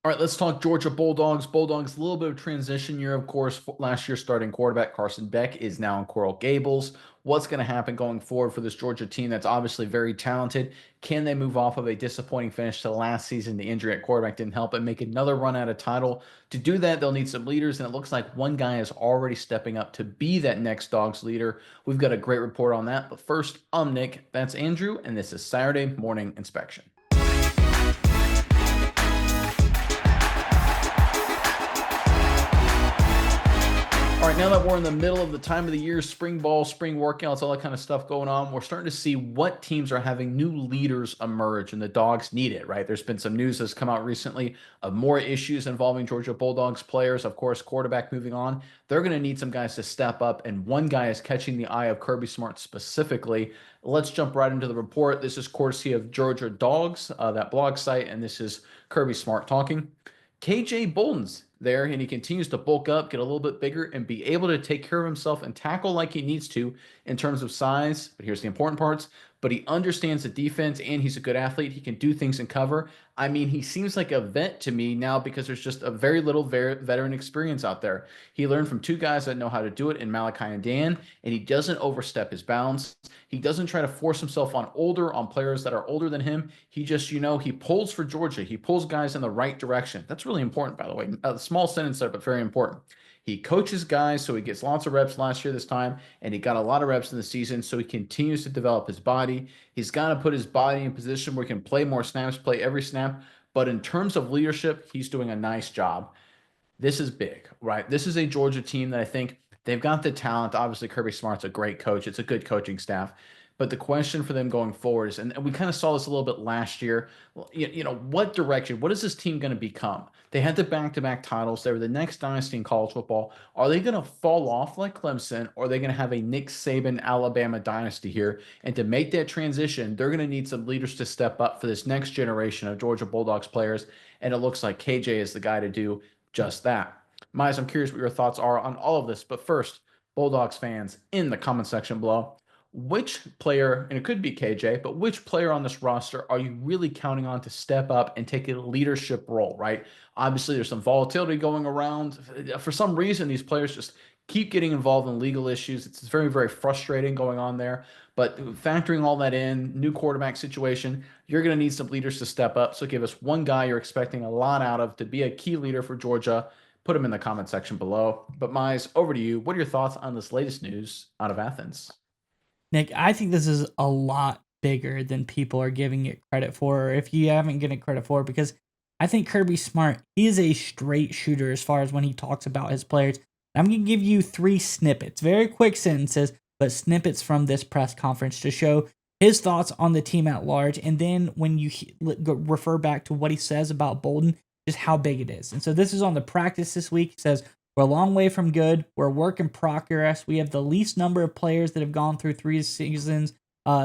All right, let's talk Georgia Bulldogs. Bulldogs, a little bit of transition year, of course. Last year, starting quarterback Carson Beck is now in Coral Gables. What's going to happen going forward for this Georgia team that's obviously very talented? Can they move off of a disappointing finish to last season? The injury at quarterback didn't help, and make another run at a title. To do that, they'll need some leaders, and it looks like one guy is already stepping up to be that next Dogs leader. We've got a great report on that. But first, I'm Nick. That's Andrew, and this is Saturday Morning Inspection. All right, now that we're in the middle of the time of the year, spring ball, spring workouts, all that kind of stuff going on, we're starting to see what teams are having new leaders emerge, and the Dogs need it, right? There's been some news that's come out recently of more issues involving Georgia Bulldogs players. Of course, quarterback moving on. They're going to need some guys to step up, and one guy is catching the eye of Kirby Smart specifically. Let's jump right into the report. This is courtesy of Georgia Dogs, that blog site, and this is Kirby Smart talking. KJ Bolden's there, and he continues to bulk up, get a little bit bigger, and be able to take care of himself and tackle like he needs to in terms of size. But here's the important parts. But he understands the defense, and he's a good athlete. He can do things in cover. I mean, he seems like a vet to me now because there's just a very little veteran experience out there. He learned from two guys that know how to do it in Malachi and Dan, and he doesn't overstep his bounds. He doesn't try to force himself on players that are older than him. He just, he pulls for Georgia. He pulls guys in the right direction. That's really important, by the way. A small sentence there, but very important. He coaches guys, so he gets lots of reps last year this time, and he got a lot of reps in the season, so he continues to develop his body. He's got to put his body in position where he can play more snaps, play every snap. But in terms of leadership, he's doing a nice job. This is big, right? This is a Georgia team that I think they've got the talent. Obviously, Kirby Smart's a great coach. It's a good coaching staff. But the question for them going forward is, and we kind of saw this a little bit last year, what direction, what is this team going to become? They had the back-to-back titles. They were the next dynasty in college football. Are they going to fall off like Clemson, or are they going to have a Nick Saban Alabama dynasty here? And to make that transition, they're going to need some leaders to step up for this next generation of Georgia Bulldogs players. And it looks like KJ is the guy to do just that. Miles, I'm curious what your thoughts are on all of this. But first, Bulldogs fans in the comment section below, which player, and it could be KJ, but which player on this roster are you really counting on to step up and take a leadership role, right? Obviously, there's some volatility going around. For some reason, these players just keep getting involved in legal issues. It's very, very frustrating going on there. But factoring all that in, new quarterback situation, you're going to need some leaders to step up. So give us one guy you're expecting a lot out of to be a key leader for Georgia. Put him in the comment section below. But Mize, over to you. What are your thoughts on this latest news out of Athens? Nick, I think this is a lot bigger than people are giving it credit for, or if you haven't given it credit for, because I think Kirby Smart, he is a straight shooter as far as when he talks about his players. I'm going to give you 3 snippets, very quick sentences, but snippets from this press conference to show his thoughts on the team at large. And then when you refer back to what he says about Bolden, just how big it is. And so this is on the practice this week. He says, we're a long way from good. We're a work in progress. We have the least number of players that have gone through 3 seasons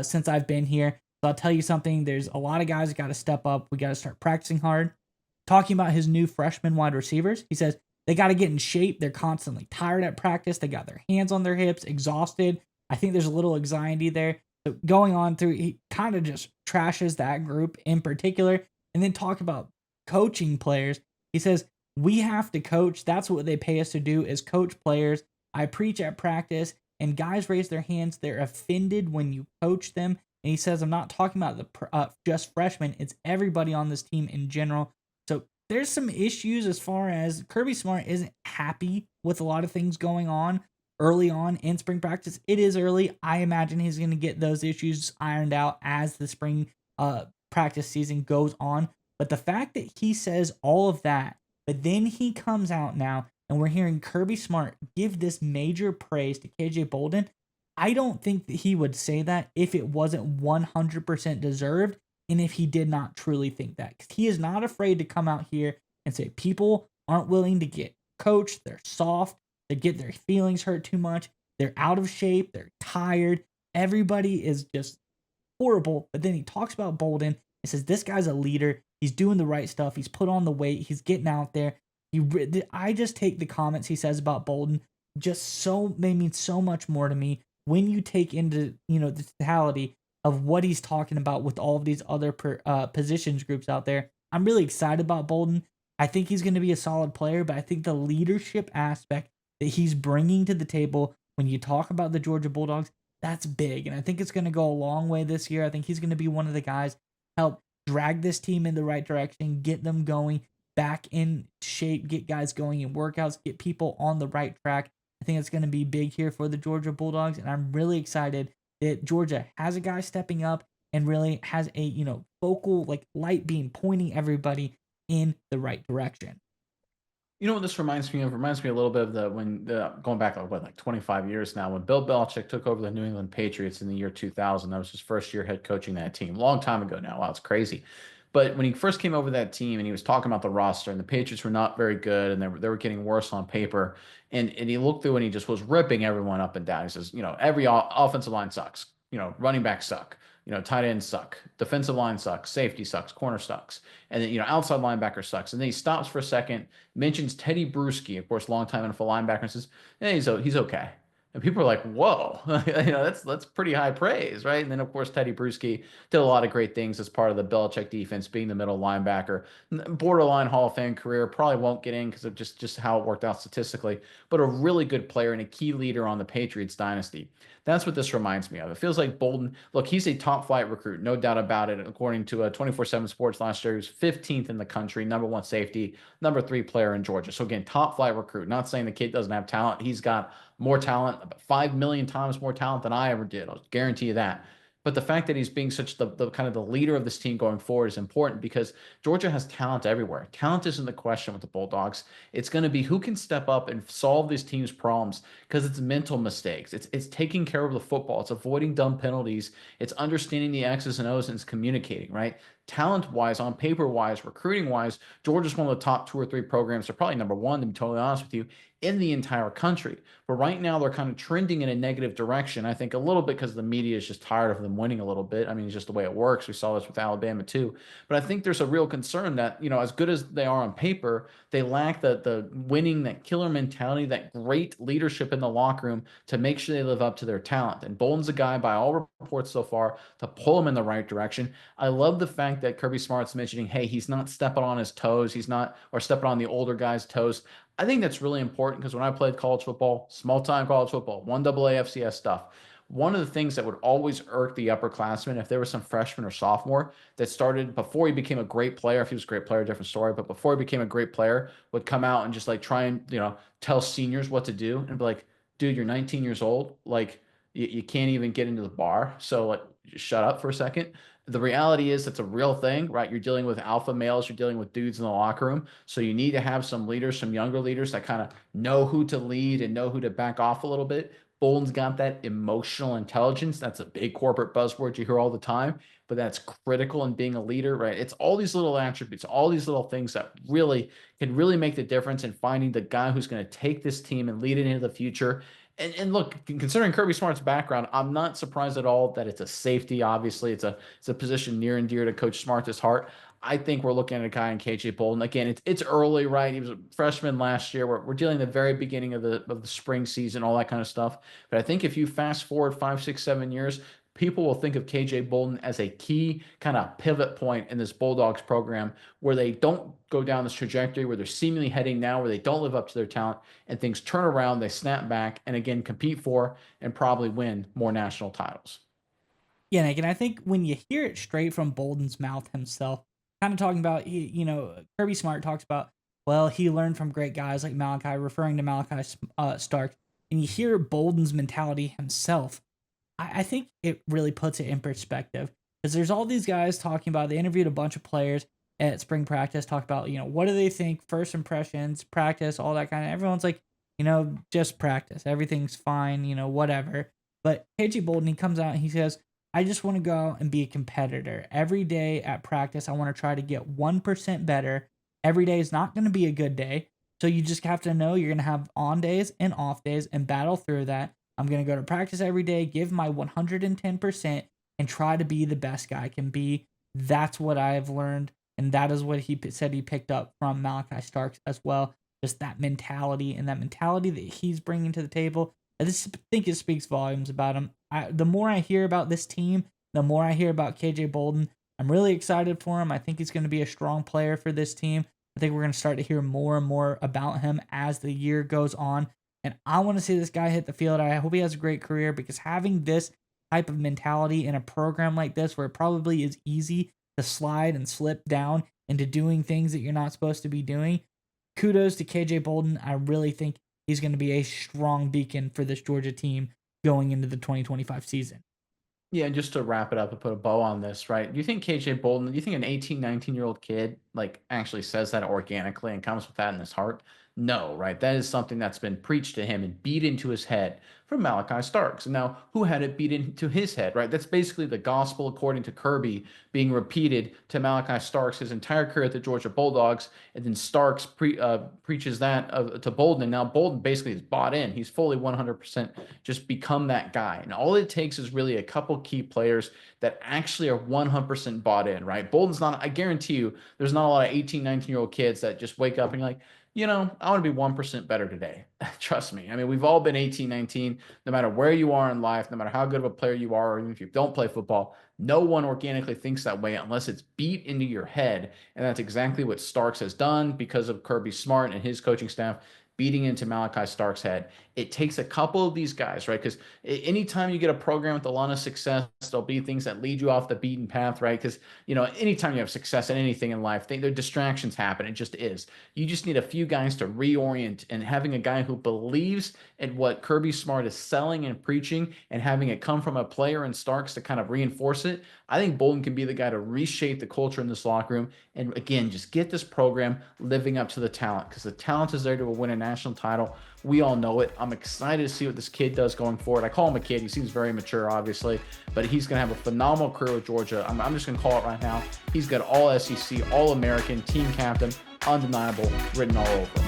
since I've been here. So I'll tell you something. There's a lot of guys that got to step up. We got to start practicing hard. Talking about his new freshman wide receivers, he says they got to get in shape. They're constantly tired at practice. They got their hands on their hips, exhausted. I think there's a little anxiety there. So going on through, he kind of just trashes that group in particular. And then talk about coaching players. He says, we have to coach. That's what they pay us to do, is coach players. I preach at practice, and guys raise their hands. They're offended when you coach them. And he says, I'm not talking about the just freshmen. It's everybody on this team in general. So there's some issues as far as Kirby Smart isn't happy with a lot of things going on early on in spring practice. It is early. I imagine he's going to get those issues ironed out as the spring practice season goes on. But the fact that he says all of that, but then he comes out now, and we're hearing Kirby Smart give this major praise to KJ Bolden. I don't think that he would say that if it wasn't 100% deserved, and if he did not truly think that. Because he is not afraid to come out here and say people aren't willing to get coached, they're soft, they get their feelings hurt too much, they're out of shape, they're tired, everybody is just horrible. But then he talks about Bolden and says this guy's a leader. He's doing the right stuff. He's put on the weight. He's getting out there. I just take the comments he says about Bolden they mean so much more to me when you take into, the totality of what he's talking about with all of these other positions groups out there. I'm really excited about Bolden. I think he's going to be a solid player, but I think the leadership aspect that he's bringing to the table when you talk about the Georgia Bulldogs, that's big. And I think it's going to go a long way this year. I think he's going to be one of the guys help drag this team in the right direction, get them going back in shape, get guys going in workouts, get people on the right track. I think it's going to be big here for the Georgia Bulldogs, and I'm really excited that Georgia has a guy stepping up and really has a, focal like light beam pointing everybody in the right direction. You know what this reminds me of? It reminds me a little bit of going back like 25 years now, when Bill Belichick took over the New England Patriots in the year 2000. That was his first year head coaching that team. Long time ago now. Wow, it's crazy. But when he first came over that team and he was talking about the roster, and the Patriots were not very good, and they were getting worse on paper, and he looked through and he just was ripping everyone up and down. He says, every offensive line sucks. Running backs suck. Tight ends suck. Defensive line sucks. Safety sucks. Corner sucks. And then, outside linebacker sucks. And then he stops for a second, mentions Teddy Bruschi, of course, longtime NFL linebacker, and says, "Yeah, he's okay." And people are like, "Whoa, that's pretty high praise, right?" And then, of course, Teddy Bruschi did a lot of great things as part of the Belichick defense, being the middle linebacker, borderline Hall of Fame career. Probably won't get in because of just how it worked out statistically, but a really good player and a key leader on the Patriots dynasty. That's what this reminds me of. It feels like Bolden. Look, he's a top flight recruit, no doubt about it. According to 24/7 Sports last year, he was 15th in the country, number one safety, number three player in Georgia. So again, top flight recruit. Not saying the kid doesn't have talent. He's got more talent, about 5 million times more talent than I ever did. I'll guarantee you that. But the fact that he's being such the kind of the leader of this team going forward is important, because Georgia has talent everywhere. Talent isn't the question with the Bulldogs. It's going to be who can step up and solve this team's problems, because it's mental mistakes. It's taking care of the football. It's avoiding dumb penalties. It's understanding the X's and O's, and it's communicating, right? Talent wise, on paper wise, recruiting wise, Georgia's one of the top two or three programs. They're probably number one, to be totally honest with you, in the entire country. But right now, they're kind of trending in a negative direction. I think a little bit because the media is just tired of them winning a little bit. I mean, it's just the way it works. We saw this with Alabama too. But I think there's a real concern that, as good as they are on paper, they lack the winning, that killer mentality, that great leadership in the locker room to make sure they live up to their talent. And Bolden's a guy, by all reports so far, to pull them in the right direction. I love the fact that Kirby Smart's mentioning, hey, he's not stepping on his toes. He's not, or stepping on the older guy's toes. I think that's really important, because when I played college football, small time college football, 1AA FCS stuff, one of the things that would always irk the upperclassmen, if there was some freshman or sophomore that started before he became a great player, if he was a great player, different story, but before he became a great player, would come out and just like try and, tell seniors what to do and be like, dude, you're 19 years old. Like, you can't even get into the bar. So, like, just shut up for a second. The reality is it's a real thing, right? You're dealing with alpha males, you're dealing with dudes in the locker room. So you need to have some leaders, some younger leaders that kind of know who to lead and know who to back off a little bit. Bolden's got that emotional intelligence. That's a big corporate buzzword you hear all the time, but that's critical in being a leader, right? It's all these little attributes, all these little things that really make the difference in finding the guy who's going to take this team and lead it into the future. And look, considering Kirby Smart's background, I'm not surprised at all that it's a safety. Obviously, it's a position near and dear to Coach Smart's heart. I think we're looking at a guy in KJ Bolden. Again, it's early, right? He was a freshman last year. We're dealing the very beginning of the spring season, all that kind of stuff. But I think if you fast forward 5, 6, 7 years, people will think of KJ Bolden as a key kind of pivot point in this Bulldogs program, where they don't go down this trajectory where they're seemingly heading now, where they don't live up to their talent, and things turn around, they snap back, and again compete for and probably win more national titles. Yeah, Nick, and I think when you hear it straight from Bolden's mouth himself, kind of talking about, Kirby Smart talks about, well, he learned from great guys like Malachi, referring to Malachi Stark, and you hear Bolden's mentality himself. I think it really puts it in perspective, because there's all these guys talking about, they interviewed a bunch of players at spring practice, talk about, what do they think, first impressions, practice, all that kind of, everyone's like, just practice. Everything's fine, whatever. But KJ Bolden, he comes out and he says, I just want to go out and be a competitor. Every day at practice, I want to try to get 1% better. Every day is not going to be a good day. So you just have to know you're going to have on days and off days and battle through that. I'm going to go to practice every day, give my 110%, and try to be the best guy I can be. That's what I've learned. And that is what he said he picked up from Malachi Starks as well. Just that mentality, and that mentality that he's bringing to the table. I just think it speaks volumes about him. The more I hear about this team, the more I hear about KJ Bolden. I'm really excited for him. I think he's going to be a strong player for this team. I think we're going to start to hear more and more about him as the year goes on. And I want to see this guy hit the field. I hope he has a great career, because having this type of mentality in a program like this, where it probably is easy to slide and slip down into doing things that you're not supposed to be doing, kudos to KJ Bolden. I really think he's going to be a strong beacon for this Georgia team going into the 2025 season. Yeah, and just to wrap it up and put a bow on this, right? Do you think KJ Bolden, do you think an 18, 19-year-old kid like actually says that organically and comes with that in his heart? No, right? That is something that's been preached to him and beat into his head from Malachi Starks. And now, who had it beat into his head, right? That's basically the gospel according to Kirby being repeated to Malachi Starks his entire career at the Georgia Bulldogs. And then Starks preaches that to Bolden. And now Bolden basically is bought in. He's fully 100% just become that guy. And all it takes is really a couple key players that actually are 100% bought in, right? Bolden's not, I guarantee you, there's not a lot of 18, 19-year-old kids that just wake up and you're like, I want to be 1% better today. Trust me. I mean, we've all been 18, 19, no matter where you are in life, no matter how good of a player you are, or even if you don't play football, no one organically thinks that way unless it's beat into your head. And that's exactly what Starks has done because of Kirby Smart and his coaching staff beating into Malachi Stark's head. It takes a couple of these guys, right? Because anytime you get a program with a lot of success, there'll be things that lead you off the beaten path, right? Because, anytime you have success in anything in life, there distractions happen. It just is. You just need a few guys to reorient, and having a guy who believes in what Kirby Smart is selling and preaching and having it come from a player in Starks to kind of reinforce it. I think Bolden can be the guy to reshape the culture in this locker room. And again, just get this program living up to the talent, because the talent is there to win a national title. We all know it. I'm excited to see what this kid does going forward. I call him a kid. He seems very mature, obviously, but he's going to have a phenomenal career with Georgia. I'm just going to call it right now. He's got all SEC, all American, team captain, undeniable, written all over.